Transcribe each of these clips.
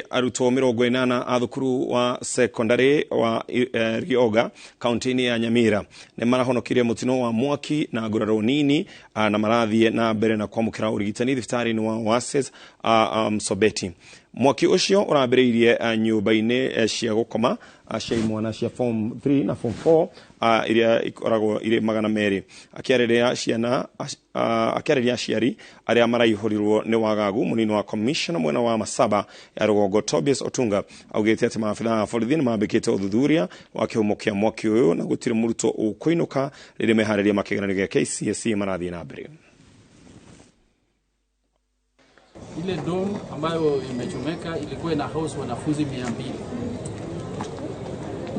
Arutwo 80 a thukuru wa secondary wa Rioga kaunti-ini ya Nyamira nĩ marahonokirie mutino wa mwaki na nguraro nini na marathie na mbere na kwamukira urigitani thibitarĩ-inĩ wa Oasis Msobeti. Mwaki ucio urambĩrĩirie nyũmba-inĩ cia gũkoma cia imwana cia form 3 na form 4 iria ikoragwo ire 200 akĩarĩria aciari arĩa maraihũrirwo nĩ wagagu. Mũnini wa commissioner mwena wa Masaba ya Rũgongo Tobias Otunga augĩte atĩ maabitha a borithi nĩ mambĩkĩte ũthuthuria wa kĩhumo kĩa mwaki ũyũ na gũtirĩ mũrutwo ũkũinũka rĩrĩa meharĩria makĩgeranio gĩa KCSE marathiĩ na mbere. Ile dome ambayo imechomeka ilikuwa ina house wanafunzi 200.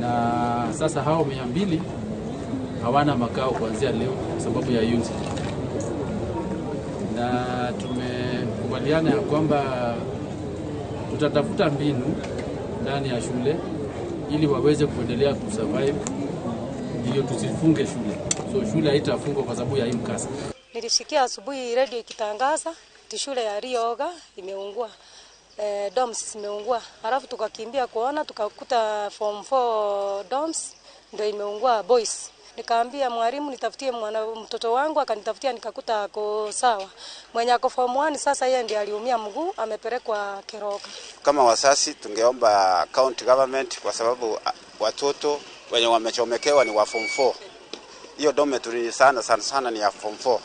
Na sasa hao 200 hawana makao kuanzia leo kwa sababu ya unit. Na tumekubaliana ya kwamba tutatafuta mbinu ndani ya shule ili waweze kuendelea kusurvive, ndio tusifunge shule. So shule haitafungwa kwa sababu ya hii mkasa. Nilisikia asubuhi radio ikitangaza shule ya Rioga imeungua, dorms imeungua. Halafu tukakimbia kuona, tukakuta form 4 dorms ndio imeungua boys. Nikaambia mwalimu nitafutie mtoto wangu, akanitafutia nikakuta ako sawa. Mwenye ako form 1 sasa yeye ndiye aliumia mguu, amepelekwa Keroka. Kama wasasi tungeomba county government kwa sababu watoto wenye wamechomekewa ni wa form 4. Hiyo dormitory sana ni ya form 4.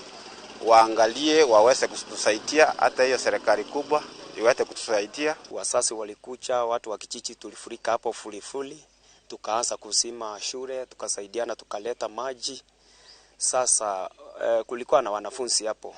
Waangalie waweze kutusaidia, hata hiyo serikali kubwa iweze kutusaidia. Wasasi walikucha, watu wa kijiji tulifurika hapo fulifuli, tukaanza kusima shule, tukasaidiana tukaleta maji. Sasa kulikuwa na wanafunzi hapo.